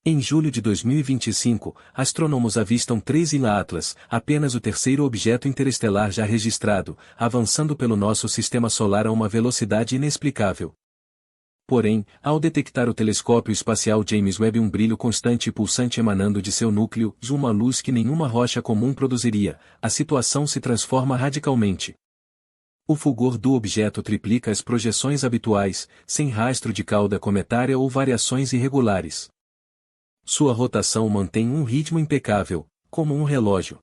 Em julho de 2025, astrônomos avistam 3 Ilha Atlas, apenas o terceiro objeto interestelar já registrado, avançando pelo nosso sistema solar a uma velocidade inexplicável. Porém, ao detectar o telescópio espacial James Webb um brilho constante e pulsante emanando de seu núcleo, uma luz que nenhuma rocha comum produziria, a situação se transforma radicalmente. O fulgor do objeto triplica as projeções habituais, sem rastro de cauda cometária ou variações irregulares. Sua rotação mantém um ritmo impecável, como um relógio.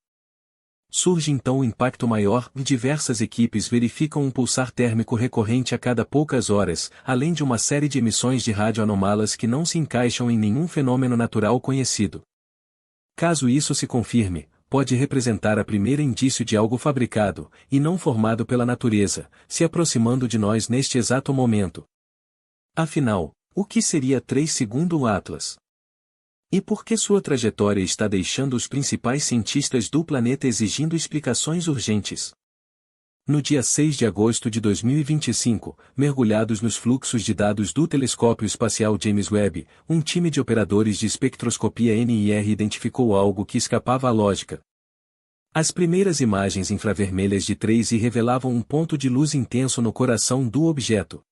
Surge então o impacto maior e diversas equipes verificam um pulsar térmico recorrente a cada poucas horas, além de uma série de emissões de rádio anômalas que não se encaixam em nenhum fenômeno natural conhecido. Caso isso se confirme, pode representar a primeira indício de algo fabricado, e não formado pela natureza, se aproximando de nós neste exato momento. Afinal, o que seria 3 segundo o Atlas? E por que sua trajetória está deixando os principais cientistas do planeta exigindo explicações urgentes? No dia 6 de agosto de 2025, mergulhados nos fluxos de dados do telescópio espacial James Webb, um time de operadores de espectroscopia NIR identificou algo que escapava à lógica. As primeiras imagens infravermelhas de 3I revelavam um ponto de luz intenso no coração do objeto.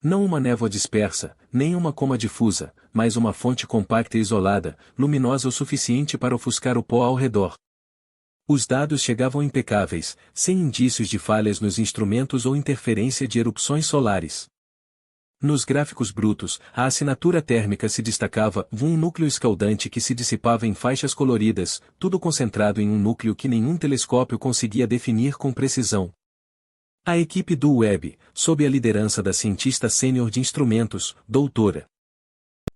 Não uma névoa dispersa, nem uma coma difusa, mas uma fonte compacta e isolada, luminosa o suficiente para ofuscar o pó ao redor. Os dados chegavam impecáveis, sem indícios de falhas nos instrumentos ou interferência de erupções solares. Nos gráficos brutos, a assinatura térmica se destacava, um núcleo escaldante que se dissipava em faixas coloridas, tudo concentrado em um núcleo que nenhum telescópio conseguia definir com precisão. A equipe do Webb, sob a liderança da cientista sênior de instrumentos, doutora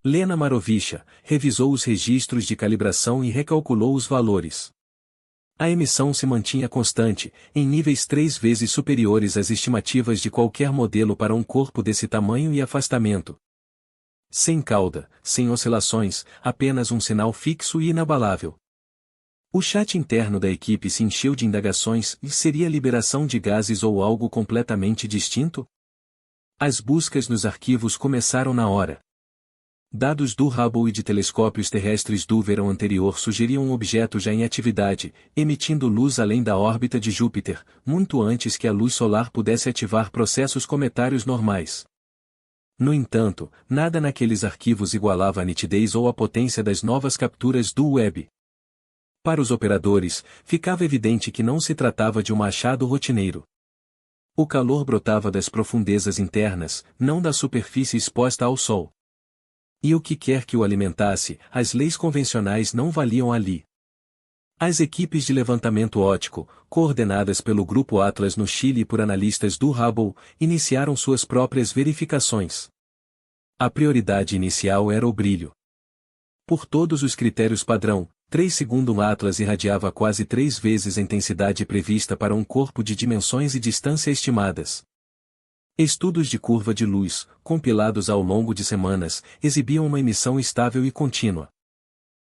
Lena Marovicha, revisou os registros de calibração e recalculou os valores. A emissão se mantinha constante, em níveis 3 vezes superiores às estimativas de qualquer modelo para um corpo desse tamanho e afastamento. Sem cauda, sem oscilações, apenas um sinal fixo e inabalável. O chat interno da equipe se encheu de indagações, e seria liberação de gases ou algo completamente distinto? As buscas nos arquivos começaram na hora. Dados do Hubble e de telescópios terrestres do verão anterior sugeriam um objeto já em atividade, emitindo luz além da órbita de Júpiter, muito antes que a luz solar pudesse ativar processos cometários normais. No entanto, nada naqueles arquivos igualava a nitidez ou a potência das novas capturas do Webb. Para os operadores, ficava evidente que não se tratava de um achado rotineiro. O calor brotava das profundezas internas, não da superfície exposta ao sol. E o que quer que o alimentasse, as leis convencionais não valiam ali. As equipes de levantamento óptico, coordenadas pelo Grupo Atlas no Chile e por analistas do Hubble, iniciaram suas próprias verificações. A prioridade inicial era o brilho. Por todos os critérios padrão, 3 segundo um Atlas irradiava quase 3 vezes a intensidade prevista para um corpo de dimensões e distância estimadas. Estudos de curva de luz, compilados ao longo de semanas, exibiam uma emissão estável e contínua.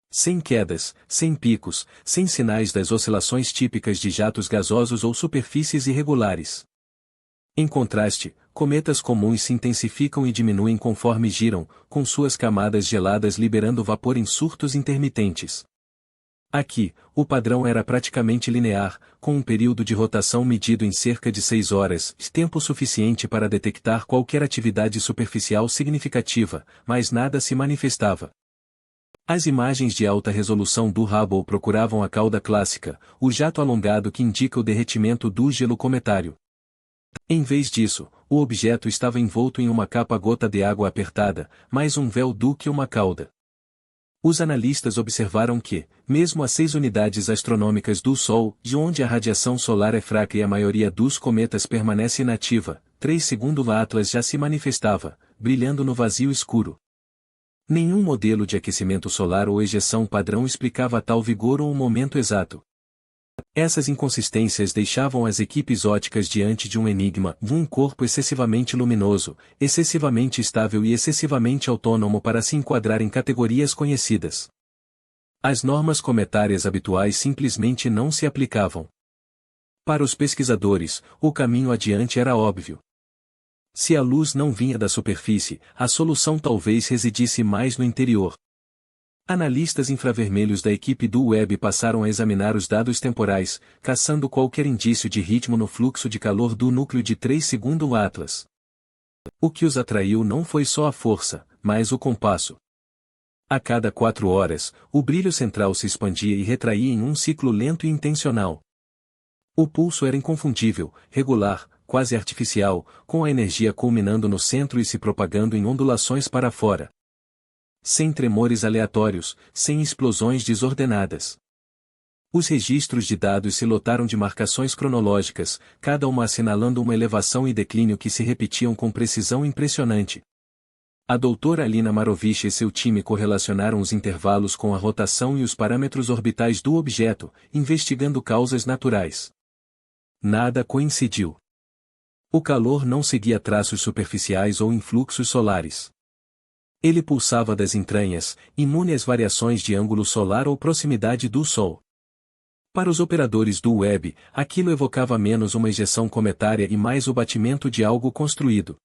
Sem quedas, sem picos, sem sinais das oscilações típicas de jatos gasosos ou superfícies irregulares. Em contraste, cometas comuns se intensificam e diminuem conforme giram, com suas camadas geladas liberando vapor em surtos intermitentes. Aqui, o padrão era praticamente linear, com um período de rotação medido em cerca de 6 horas, tempo suficiente para detectar qualquer atividade superficial significativa, mas nada se manifestava. As imagens de alta resolução do Hubble procuravam a cauda clássica, o jato alongado que indica o derretimento do gelo cometário. Em vez disso, o objeto estava envolto em uma capa gota de água apertada, mais um véu do que uma cauda. Os analistas observaram que, mesmo a 6 unidades astronômicas do Sol, de onde a radiação solar é fraca e a maioria dos cometas permanece inativa, 3 segundo o Atlas já se manifestava, brilhando no vazio escuro. Nenhum modelo de aquecimento solar ou ejeção padrão explicava tal vigor ou o momento exato. Essas inconsistências deixavam as equipes ópticas diante de um enigma, um corpo excessivamente luminoso, excessivamente estável e excessivamente autônomo para se enquadrar em categorias conhecidas. As normas cometárias habituais simplesmente não se aplicavam. Para os pesquisadores, o caminho adiante era óbvio. Se a luz não vinha da superfície, a solução talvez residisse mais no interior. Analistas infravermelhos da equipe do Webb passaram a examinar os dados temporais, caçando qualquer indício de ritmo no fluxo de calor do núcleo de 3 segundo Atlas. O que os atraiu não foi só a força, mas o compasso. A cada 4 horas, o brilho central se expandia e retraía em um ciclo lento e intencional. O pulso era inconfundível, regular, quase artificial, com a energia culminando no centro e se propagando em ondulações para fora. Sem tremores aleatórios, sem explosões desordenadas. Os registros de dados se lotaram de marcações cronológicas, cada uma assinalando uma elevação e declínio que se repetiam com precisão impressionante. A doutora Alina Marovich e seu time correlacionaram os intervalos com a rotação e os parâmetros orbitais do objeto, investigando causas naturais. Nada coincidiu. O calor não seguia traços superficiais ou influxos solares. Ele pulsava das entranhas, imune às variações de ângulo solar ou proximidade do Sol. Para os operadores do Webb, aquilo evocava menos uma ejeção cometária e mais o batimento de algo construído.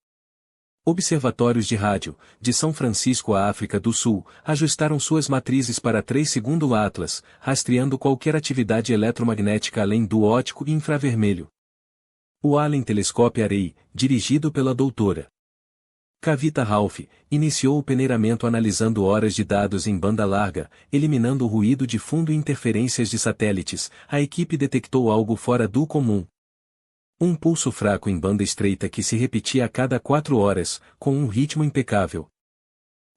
Observatórios de rádio, de São Francisco à África do Sul, ajustaram suas matrizes para 3 segundo Atlas, rastreando qualquer atividade eletromagnética além do óptico e infravermelho. O Allen Telescope Array, dirigido pela doutora Kavita Ralph, iniciou o peneiramento analisando horas de dados em banda larga, eliminando o ruído de fundo e interferências de satélites. A equipe detectou algo fora do comum. Um pulso fraco em banda estreita que se repetia a cada 4 horas, com um ritmo impecável.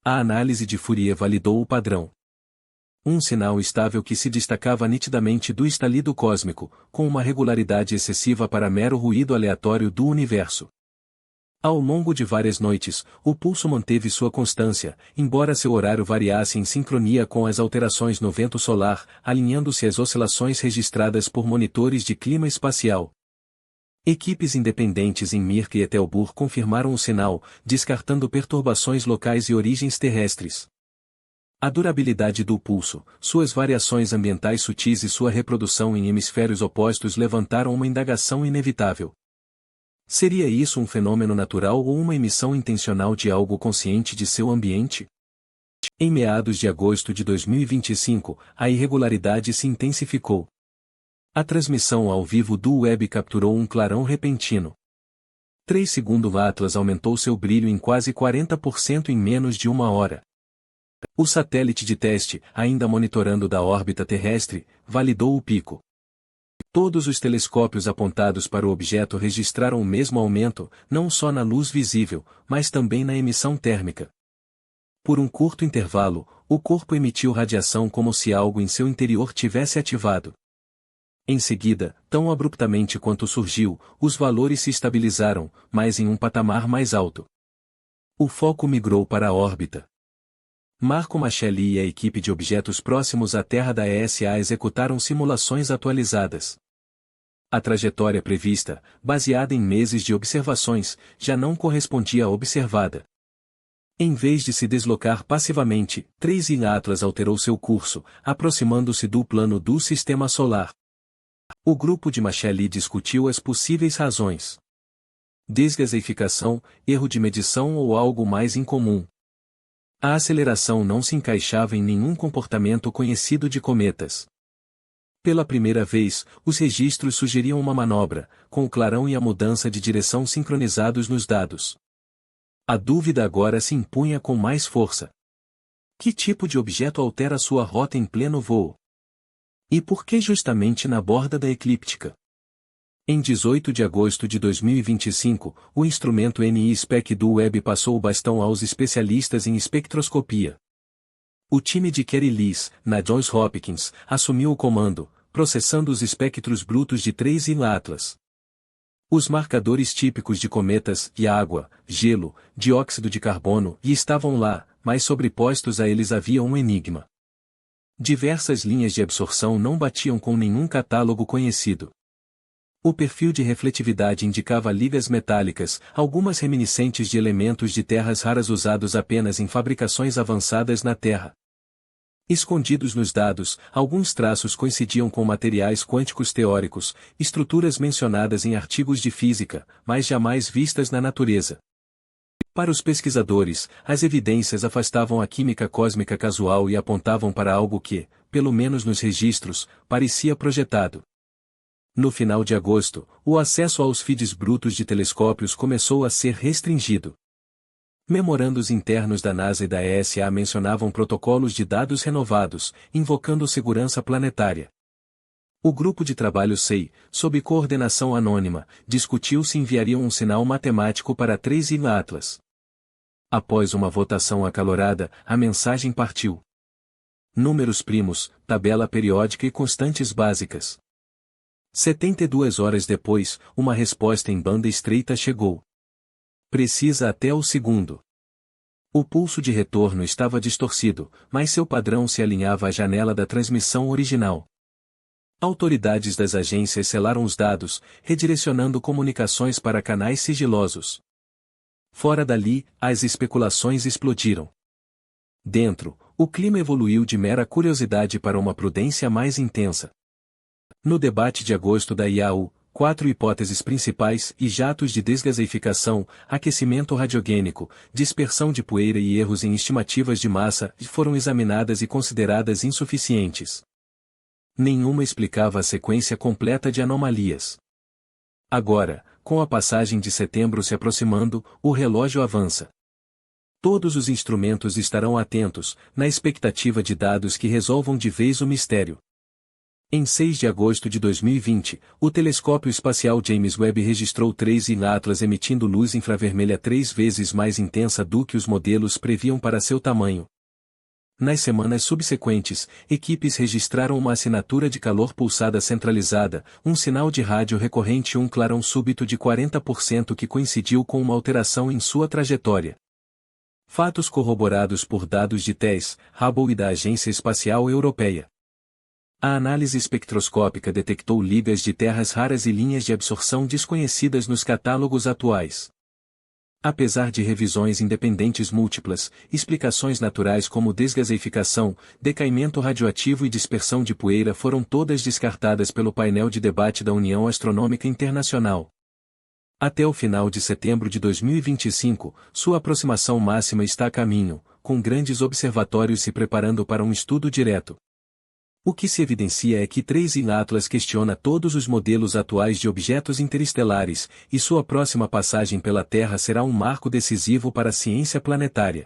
A análise de Fourier validou o padrão. Um sinal estável que se destacava nitidamente do estalido cósmico, com uma regularidade excessiva para mero ruído aleatório do universo. Ao longo de várias noites, o pulso manteve sua constância, embora seu horário variasse em sincronia com as alterações no vento solar, alinhando-se às oscilações registradas por monitores de clima espacial. Equipes independentes em Mirk e Etelburg confirmaram o sinal, descartando perturbações locais e origens terrestres. A durabilidade do pulso, suas variações ambientais sutis e sua reprodução em hemisférios opostos levantaram uma indagação inevitável. Seria isso um fenômeno natural ou uma emissão intencional de algo consciente de seu ambiente? Em meados de agosto de 2025, a irregularidade se intensificou. A transmissão ao vivo do Webb capturou um clarão repentino. 3 segundo Atlas aumentou seu brilho em quase 40% em menos de 1 hora. O satélite de teste, ainda monitorando da órbita terrestre, validou o pico. Todos os telescópios apontados para o objeto registraram o mesmo aumento, não só na luz visível, mas também na emissão térmica. Por um curto intervalo, o corpo emitiu radiação como se algo em seu interior tivesse ativado. Em seguida, tão abruptamente quanto surgiu, os valores se estabilizaram, mas em um patamar mais alto. O foco migrou para a órbita. Marco Macheli e a equipe de objetos próximos à Terra da ESA executaram simulações atualizadas. A trajetória prevista, baseada em meses de observações, já não correspondia à observada. Em vez de se deslocar passivamente, 3I Atlas alterou seu curso, aproximando-se do plano do Sistema Solar. O grupo de Macheli discutiu as possíveis razões. Desgaseificação, erro de medição ou algo mais incomum. A aceleração não se encaixava em nenhum comportamento conhecido de cometas. Pela primeira vez, os registros sugeriam uma manobra, com o clarão e a mudança de direção sincronizados nos dados. A dúvida agora se impunha com mais força. Que tipo de objeto altera sua rota em pleno voo? E por que justamente na borda da eclíptica? Em 18 de agosto de 2025, o instrumento NI-SPEC do Webb passou o bastão aos especialistas em espectroscopia. O time de Kerry Lees, na Johns Hopkins, assumiu o comando, processando os espectros brutos de 3I Atlas. Os marcadores típicos de cometas e água, gelo, dióxido de carbono estavam lá, mas sobrepostos a eles havia um enigma. Diversas linhas de absorção não batiam com nenhum catálogo conhecido. O perfil de refletividade indicava ligas metálicas, algumas reminiscentes de elementos de terras raras usados apenas em fabricações avançadas na Terra. Escondidos nos dados, alguns traços coincidiam com materiais quânticos teóricos, estruturas mencionadas em artigos de física, mas jamais vistas na natureza. Para os pesquisadores, as evidências afastavam a química cósmica casual e apontavam para algo que, pelo menos nos registros, parecia projetado. No final de agosto, o acesso aos feeds brutos de telescópios começou a ser restringido. Memorandos internos da NASA e da ESA mencionavam protocolos de dados renovados, invocando segurança planetária. O grupo de trabalho SEI, sob coordenação anônima, discutiu se enviariam um sinal matemático para 3i Atlas. Após uma votação acalorada, a mensagem partiu. Números primos, tabela periódica e constantes básicas. 72 horas depois, uma resposta em banda estreita chegou. Precisa até o segundo. O pulso de retorno estava distorcido, mas seu padrão se alinhava à janela da transmissão original. Autoridades das agências selaram os dados, redirecionando comunicações para canais sigilosos. Fora dali, as especulações explodiram. Dentro, o clima evoluiu de mera curiosidade para uma prudência mais intensa. No debate de agosto da IAU, 4 hipóteses principais e jatos de desgaseificação, aquecimento radiogênico, dispersão de poeira e erros em estimativas de massa foram examinadas e consideradas insuficientes. Nenhuma explicava a sequência completa de anomalias. Agora, com a passagem de setembro se aproximando, o relógio avança. Todos os instrumentos estarão atentos, na expectativa de dados que resolvam de vez o mistério. Em 6 de agosto de 2020, o telescópio espacial James Webb registrou 3i Atlas emitindo luz infravermelha 3 vezes mais intensa do que os modelos previam para seu tamanho. Nas semanas subsequentes, equipes registraram uma assinatura de calor pulsada centralizada, um sinal de rádio recorrente e um clarão súbito de 40% que coincidiu com uma alteração em sua trajetória. Fatos corroborados por dados de TESS, Hubble e da Agência Espacial Europeia. A análise espectroscópica detectou ligas de terras raras e linhas de absorção desconhecidas nos catálogos atuais. Apesar de revisões independentes múltiplas, explicações naturais como desgaseificação, decaimento radioativo e dispersão de poeira foram todas descartadas pelo painel de debate da União Astronômica Internacional. Até o final de setembro de 2025, sua aproximação máxima está a caminho, com grandes observatórios se preparando para um estudo direto. O que se evidencia é que 3i Atlas questiona todos os modelos atuais de objetos interestelares, e sua próxima passagem pela Terra será um marco decisivo para a ciência planetária.